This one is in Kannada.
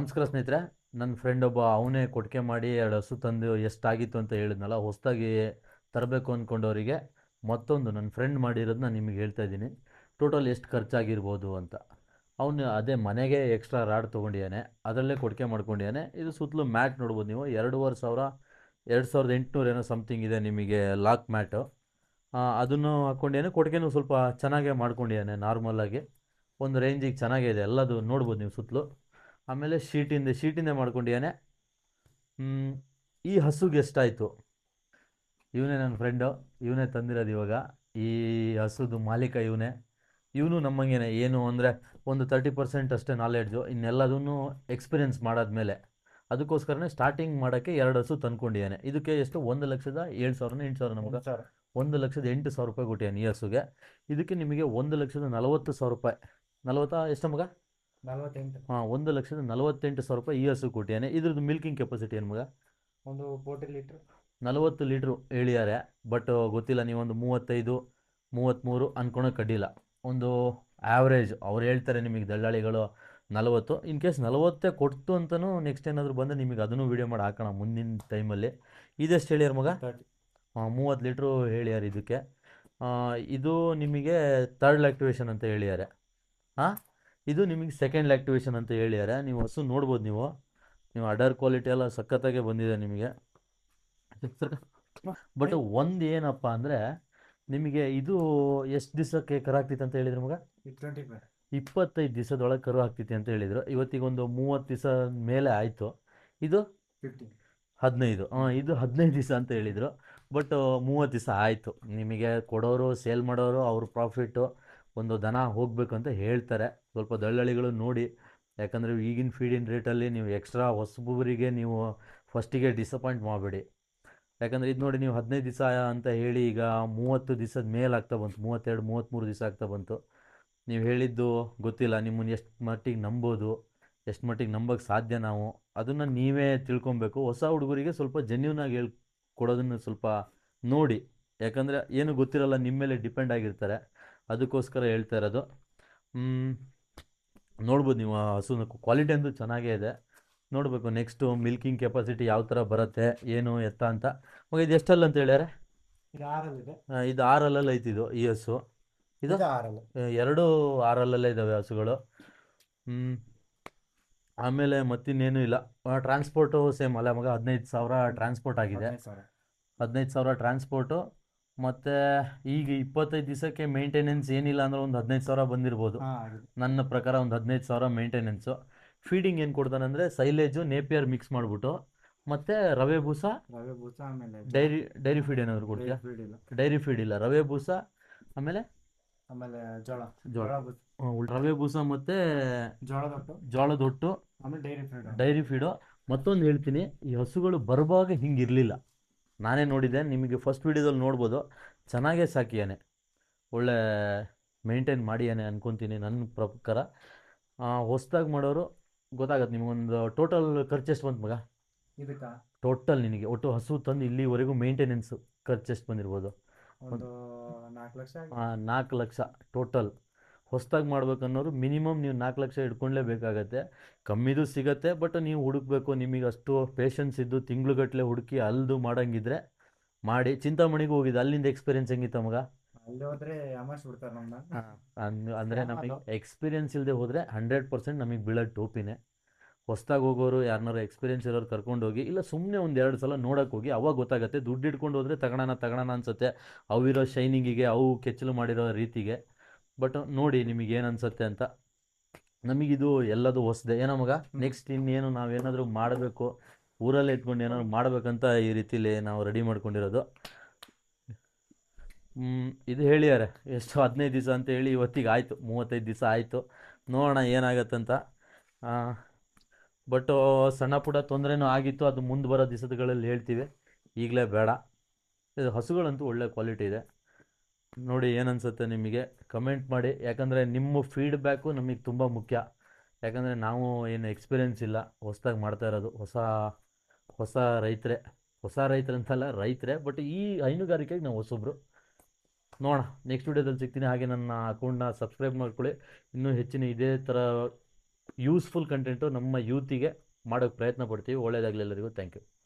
ನಮಸ್ಕಾರ ಸ್ನೇಹಿತರೆ. ನನ್ನ ಫ್ರೆಂಡ್ ಒಬ್ಬ ಅವನೇ ಕೊಟ್ಟಿಗೆ ಮಾಡಿ 2 ಹಸು ತಂದು ಎಷ್ಟಾಗಿತ್ತು ಅಂತ ಹೇಳಿದ್ನಲ್ಲ, ಹೊಸದಾಗಿ ತರಬೇಕು ಅಂದ್ಕೊಂಡವರಿಗೆ ಮತ್ತೊಂದು ನನ್ನ ಫ್ರೆಂಡ್ ಮಾಡಿರೋದನ್ನ ನಿಮಗೆ ಹೇಳ್ತಾ ಇದ್ದೀನಿ. ಟೋಟಲ್ ಎಷ್ಟು ಖರ್ಚಾಗಿರ್ಬೋದು ಅಂತ. ಅವನು ಅದೇ ಮನೆಗೆ ಎಕ್ಸ್ಟ್ರಾ ರಾಡ್ ತೊಗೊಂಡಿದ್ದಾನೆ, ಅದರಲ್ಲೇ ಕೊಟ್ಟಿಗೆ ಮಾಡ್ಕೊಂಡಿದ್ದಾನೆ. ಇದು ಸುತ್ತಲೂ ಮ್ಯಾಟ್ ನೋಡ್ಬೋದು ನೀವು, 2,500 2,800 ಏನೋ ಸಮಥಿಂಗ್ ಇದೆ ನಿಮಗೆ ಲಾಕ್ ಮ್ಯಾಟು. ಅದನ್ನು ಹಾಕ್ಕೊಂಡಿದ್ದಾನೆ. ಕೊಟ್ಟಿಗೆನೂ ಸ್ವಲ್ಪ ಚೆನ್ನಾಗೇ ಮಾಡ್ಕೊಂಡಿದ್ದಾನೆ, ನಾರ್ಮಲಾಗಿ ಒಂದು ರೇಂಜಿಗೆ ಚೆನ್ನಾಗೇ ಇದೆ. ಎಲ್ಲದು ನೋಡ್ಬೋದು ನೀವು ಸುತ್ತಲೂ. ಆಮೇಲೆ ಶೀಟಿಂದ ಮಾಡ್ಕೊಂಡಿದ್ದಾನೆ. ಈ ಹಸುಗೆ ಎಷ್ಟಾಯಿತು? ಇವನೇ ನನ್ನ ಫ್ರೆಂಡು, ಇವನೇ ತಂದಿರೋದು ಇವಾಗ. ಈ ಹಸುದು ಮಾಲೀಕ ಇವನೇ. ಇವನು ನಮ್ಮಂಗೆನೆ, ಏನು ಅಂದರೆ ಒಂದು 30% ಅಷ್ಟೇ ನಾಲೆಡ್ಜು, ಇನ್ನೆಲ್ಲದನ್ನು ಎಕ್ಸ್ಪೀರಿಯೆನ್ಸ್ ಮಾಡಾದ್ಮೇಲೆ. ಅದಕ್ಕೋಸ್ಕರನೇ ಸ್ಟಾರ್ಟಿಂಗ್ ಮಾಡೋಕ್ಕೆ 2 ಹಸು ತಂದ್ಕೊಂಡಿದ್ದಾನೆ. ಇದಕ್ಕೆ ಎಷ್ಟು? 1,07,000 8,000 ನಮ್ಗೆ 1,08,000 ರೂಪಾಯಿ ಕೊಟ್ಟಿದ್ದಾನೆ ಈ ಹಸುಗೆ. ಇದಕ್ಕೆ ನಿಮಗೆ 1,40,000 ರೂಪಾಯಿ. 40 ಎಷ್ಟು ಮಗ? 48. ಹಾಂ, 1,48,000 ರೂಪಾಯಿ ಈ ಹಸು ಕೊಟ್ಟಿದ್ದಾನೆ. ಇದ್ರದ್ದು ಮಿಲ್ಕಿಂಗ್ ಕೆಪಾಸಿಟಿ ಏನು ಮಗ? ಒಂದು 40 ಲೀಟ್ರ್. 40 ಲೀಟ್ರು ಹೇಳಿದ್ದಾರೆ. ಬಟ್ ಗೊತ್ತಿಲ್ಲ, ನೀವೊಂದು 35 33 ಅನ್ಕೊಳಕ್ಕೆ ಅಡ್ಡಿಲ್ಲ. ಒಂದು ಆ್ಯಾವ್ರೇಜ್ ಅವ್ರು ಹೇಳ್ತಾರೆ ನಿಮಗೆ ದಲ್ಲಾಳಿಗಳು 40. ಇನ್ ಕೇಸ್ 40 ಕೊಡ್ತು ಅಂತಲೂ ನೆಕ್ಸ್ಟ್ ಏನಾದರೂ ಬಂದರೆ ನಿಮಗೆ ಅದನ್ನು ವೀಡಿಯೋ ಮಾಡಿ ಹಾಕೋಣ ಮುಂದಿನ ಟೈಮಲ್ಲಿ. ಇದೆಷ್ಟು ಹೇಳ್ಯಾರ ಮಗ? 30. 30 ಲೀಟ್ರು ಹೇಳ್ಯಾರ ಇದಕ್ಕೆ. ಇದು ನಿಮಗೆ ಥರ್ಡ್ ಲ್ಯಾಕ್ಟಿವೇಷನ್ ಅಂತ ಹೇಳಿದ್ದಾರೆ. ಹಾಂ, ಇದು ನಿಮಗೆ ಸೆಕೆಂಡ್ ಲ್ಯಾಕ್ಟಿವೇಷನ್ ಅಂತ ಹೇಳಿದ್ದಾರೆ. ನೀವು ಹಸು ನೋಡ್ಬೋದು. ನೀವು ಅಡರ್ ಕ್ವಾಲಿಟಿ ಎಲ್ಲ ಸಖತ್ತಾಗೆ ಬಂದಿದೆ ನಿಮಗೆ. ಬಟ್ ಒಂದು ಏನಪ್ಪ ಅಂದರೆ, ನಿಮಗೆ ಇದು ಎಷ್ಟು ದಿವಸಕ್ಕೆ ಕರು ಹಾಕ್ತಿತ್ತು ಅಂತ ಹೇಳಿದ್ರು ಮಗ? 25. 25 ದಿವಸದೊಳಗೆ ಕರು ಹಾಕ್ತಿತ್ತು ಅಂತ ಹೇಳಿದರು. ಇವತ್ತಿಗೊಂದು 30 ದಿವಸ ಮೇಲೆ ಆಯಿತು. ಇದು 15. 15. ಇದು 15 ದಿವಸ ಅಂತ ಹೇಳಿದರು. ಬಟ್ 30 ದಿವಸ ಆಯಿತು. ನಿಮಗೆ ಕೊಡೋರು, ಸೇಲ್ ಮಾಡೋರು ಅವ್ರ ಪ್ರಾಫಿಟ್ಟು, ಒಂದು ದನ ಹೋಗಬೇಕು ಅಂತ ಹೇಳ್ತಾರೆ. ಸ್ವಲ್ಪ ದಳ್ಳಾಳಿಗಳು ನೋಡಿ, ಯಾಕಂದರೆ ಈಗಿನ ಫೀಡಿನ ರೇಟಲ್ಲಿ ನೀವು ಎಕ್ಸ್ಟ್ರಾ ಹೊಸಬರಿಗೆ ನೀವು ಫಸ್ಟಿಗೆ ಡಿಸಪಾಯಿಂಟ್ ಮಾಡಬೇಡಿ. ಯಾಕಂದರೆ ಇದು ನೋಡಿ, ನೀವು 15 ದಿವಸ ಅಂತ ಹೇಳಿ ಈಗ 30 ದಿವಸದ ಮೇಲೆ ಆಗ್ತಾ ಬಂತು, 32 33 ದಿವಸ ಆಗ್ತಾ ಬಂತು. ನೀವು ಹೇಳಿದ್ದು ಗೊತ್ತಿಲ್ಲ, ನಿಮ್ಮನ್ನು ಎಷ್ಟು ಮಟ್ಟಿಗೆ ನಂಬೋದು, ಎಷ್ಟು ಮಟ್ಟಿಗೆ ನಂಬೋಕ್ಕೆ ಸಾಧ್ಯ ನಾವು, ಅದನ್ನು ನೀವೇ ತಿಳ್ಕೊಬೇಕು. ಹೊಸ ಹುಡುಗರಿಗೆ ಸ್ವಲ್ಪ ಜೆನ್ಯೂನಾಗಿ ಕೊಡೋದನ್ನು ಸ್ವಲ್ಪ ನೋಡಿ, ಯಾಕಂದರೆ ಏನು ಗೊತ್ತಿರಲ್ಲ, ನಿಮ್ಮ ಮೇಲೆ ಡಿಪೆಂಡ್ ಆಗಿರ್ತಾರೆ. ಅದಕ್ಕೋಸ್ಕರ ಹೇಳ್ತಾ ಇರೋದು. ನೋಡ್ಬೋದು ನೀವು ಆ ಹಸುನ ಕ್ವಾಲಿಟಿ ಅಂತೂ ಚೆನ್ನಾಗೇ ಇದೆ. ನೋಡಬೇಕು ನೆಕ್ಸ್ಟು ಮಿಲ್ಕಿಂಗ್ ಕೆಪಾಸಿಟಿ ಯಾವ ಥರ ಬರುತ್ತೆ, ಏನು ಎತ್ತ ಅಂತ. ಮಗ ಇದು ಎಷ್ಟಲ್ಲ ಅಂತ ಹೇಳ್ಯಾರ? ಇದು 6 ಇದು 6 ಐತಿದು ಈ ಹಸು. ಇದು 6. 2 6 ಇದ್ದಾವೆ ಹಸುಗಳು. ಆಮೇಲೆ ಮತ್ತಿನ್ನೇನು ಇಲ್ಲ. ಟ್ರಾನ್ಸ್ಪೋರ್ಟು ಸೇಮ್ ಅಲ್ಲ ಮಗ? 15,000 ಟ್ರಾನ್ಸ್ಪೋರ್ಟ್ ಆಗಿದೆ. 15,000 ಟ್ರಾನ್ಸ್ಪೋರ್ಟು. ಮತ್ತು ಈಗ 25 ದಿವಸಕ್ಕೆ ಮೇಂಟೆನೆನ್ಸ್ ಏನಿಲ್ಲ ಅಂದರೆ ಒಂದು 15,000 ಬಂದಿರ್ಬೋದು. ನನ್ನ ಪ್ರಕಾರ ಒಂದು 15,000 ಮೇಂಟೆನೆನ್ಸು. ಫೀಡಿಂಗ್ ಏನು ಕೊಡ್ತಾನಂದರೆ ಸೈಲೇಜು ನೇಪಿಯರ್ ಮಿಕ್ಸ್ ಮಾಡಿಬಿಟ್ಟು, ಮತ್ತು ರವೆ ಬೂಸ, ಆಮೇಲೆ ಡೈರಿ ಫೀಡ್ ಏನಾದರೂ ಕೊಡ್ತೀಯಾ? ಫೀಡ್ ಇಲ್ಲ. ಡೈರಿ ಫೀಡ್ ಇಲ್ಲ, ರವೆ ಬೂಸ, ಆಮೇಲೆ ಆಮೇಲೆ ಜೋಳ. ಜೋಳ ರವೆ ಬೂಸ ಮತ್ತು ಜೋಳದ ಹೊಟ್ಟು, ಆಮೇಲೆ ಡೈರಿ ಫೀಡು. ಮತ್ತೊಂದು ಹೇಳ್ತೀನಿ, ಈ ಹಸುಗಳು ಬರುವಾಗ ಹಿಂಗಿರಲಿಲ್ಲ. ನಾನೇ ನೋಡಿದ್ದೆ, ನಿಮಗೆ ಫಸ್ಟ್ ವೀಡಿಯೋದಲ್ಲಿ ನೋಡ್ಬೋದು. ಚೆನ್ನಾಗೇ ಸಾಕಿಯಾನೆ, ಒಳ್ಳೆ ಮೇಂಟೈನ್ ಮಾಡಿಯಾನೆ ಅನ್ಕೊತೀನಿ ನನ್ನ ಪ್ರಕಾರ. ಹೊಸ್ದಾಗಿ ಮಾಡೋರು ಗೊತ್ತಾಗತ್ತೆ ನಿಮಗೊಂದು ಟೋಟಲ್ ಖರ್ಚು ಎಷ್ಟು ಬಂತು ಮಗ? ಇದಕ್ಕೆ ಟೋಟಲ್ ನಿನಗೆ ಒಟ್ಟು ಹಸು ತಂದು ಇಲ್ಲಿವರೆಗೂ ಮೇಂಟೆನೆನ್ಸ್ ಖರ್ಚು ಎಷ್ಟು ಬಂದಿರ್ಬೋದು? ಒಂದು 4 ಲಕ್ಷ. 4 ಲಕ್ಷ ಟೋಟಲ್. ಹೊಸ್ದಾಗಿ ಮಾಡ್ಬೇಕನ್ನೋರು ಮಿನಿಮಮ್ ನೀವು 4 ಲಕ್ಷ ಇಟ್ಕೊಳ್ಳೇಬೇಕಾಗತ್ತೆ. ಕಮ್ಮಿದು ಸಿಗತ್ತೆ, ಬಟ್ ನೀವು ಹುಡುಕ್ಬೇಕು. ನಿಮಗೆ ಅಷ್ಟು ಪೇಷನ್ಸ್ ಇದ್ದು ತಿಂಗ್ಳುಗಟ್ಟಲೆ ಹುಡುಕಿ ಅಲ್ದು ಮಾಡೋಂಗಿದ್ರೆ ಮಾಡಿ. ಚಿಂತಾಮಣಿಗೂ ಹೋಗಿದ್ದು, ಅಲ್ಲಿಂದ ಎಕ್ಸ್ಪೀರಿಯನ್ಸ್ ಹೆಂಗಿತ್ತ ಮಗ? ಅಲ್ಲಿ ಹೋದ್ರೆ ಯಾಮಾರ್ಸ್ ಬಿಡ್ತಾರೆ ನಮ್ಮನ್ನ. ಅಂದರೆ ನಮಗೆ ಎಕ್ಸ್ಪೀರಿಯನ್ಸ್ ಇಲ್ಲದೆ ಹೋದರೆ 100% ನಮಗೆ ಬೀಳೋದು ಟೋಪಿನೇ. ಹೊಸ್ದಾಗಿ ಹೋಗೋರು ಯಾರನ್ನಾರು ಎಕ್ಸ್ಪೀರಿಯನ್ಸ್ ಇರೋರು ಕರ್ಕೊಂಡೋಗಿ, ಇಲ್ಲ ಸುಮ್ಮನೆ ಒಂದು 2 ಸಲ ನೋಡೋಕೆ ಹೋಗಿ, ಅವಾಗ ಗೊತ್ತಾಗುತ್ತೆ. ದುಡ್ಡು ಇಟ್ಕೊಂಡು ಹೋದರೆ ತಗೊಳ್ಳೋಣ ಅನ್ಸುತ್ತೆ, ಅವಿರೋ ಶೈನಿಂಗಿಗೆ, ಅವು ಕೆಚ್ಚಲು ಮಾಡಿರೋ ರೀತಿಗೆ. ಬಟ್ ನೋಡಿ ನಿಮಗೆ ಏನು ಅನ್ಸುತ್ತೆ ಅಂತ. ನಮಗಿದು ಎಲ್ಲದು ಹೊಸದೆ ಏನೋ ಮಗ. ನೆಕ್ಸ್ಟ್ ಇನ್ನೇನು ನಾವೇನಾದರೂ ಮಾಡಬೇಕು, ಊರಲ್ಲೇ ಇಟ್ಕೊಂಡು ಏನಾದ್ರು ಮಾಡಬೇಕಂತ ಈ ರೀತಿಲಿ ನಾವು ರೆಡಿ ಮಾಡ್ಕೊಂಡಿರೋದು. ಇದು ಹೇಳಿದ್ದಾರೆ ಎಷ್ಟು 15 ದಿವಸ ಅಂತ ಹೇಳಿ, ಇವತ್ತಿಗೆ ಆಯಿತು 35 ದಿವಸ ಆಯಿತು. ನೋಡೋಣ ಏನಾಗತ್ತಂತ. ಬಟ್ ಸಣ್ಣ ಪುಟ್ಟ ತೊಂದರೆನೂ ಆಗಿತ್ತು, ಅದು ಮುಂದೆ ಬರೋ ದಿವಸಗಳಲ್ಲಿ ಹೇಳ್ತೀವಿ, ಈಗಲೇ ಬೇಡ. ಇದು ಹಸುಗಳಂತೂ ಒಳ್ಳೆ ಕ್ವಾಲಿಟಿ ಇದೆ. ನೋಡಿ ಏನನ್ಸುತ್ತೆ ನಿಮಗೆ ಕಮೆಂಟ್ ಮಾಡಿ, ಯಾಕಂದರೆ ನಿಮ್ಮ ಫೀಡ್ಬ್ಯಾಕು ನಮಗೆ ತುಂಬ ಮುಖ್ಯ. ಯಾಕಂದರೆ ನಾವು ಏನು ಎಕ್ಸ್ಪೀರಿಯೆನ್ಸ್ ಇಲ್ಲ, ಹೊಸ್ದಾಗಿ ಮಾಡ್ತಾ ಇರೋದು. ಹೊಸ ರೈತರಂತಲ್ಲ, ರೈತರೇ. ಬಟ್ ಈ ಹೈನುಗಾರಿಕೆಗೆ ನಾವು ಹೊಸೊಬ್ರು. ನೋಡೋಣ ನೆಕ್ಸ್ಟ್ ವೀಡಿಯೋದಲ್ಲಿ ಸಿಗ್ತೀನಿ. ಹಾಗೆ ನನ್ನ ಅಕೌಂಟ್ನ ಸಬ್ಸ್ಕ್ರೈಬ್ ಮಾಡ್ಕೊಳ್ಳಿ. ಇನ್ನೂ ಹೆಚ್ಚಿನ ಇದೇ ಥರ ಯೂಸ್ಫುಲ್ ಕಂಟೆಂಟು ನಮ್ಮ ಯೂತಿಗೆ ಮಾಡೋಕ್ಕೆ ಪ್ರಯತ್ನ ಪಡ್ತೀವಿ. ಒಳ್ಳೆಯದಾಗಲಿ ಎಲ್ಲರಿಗೂ. Thank you.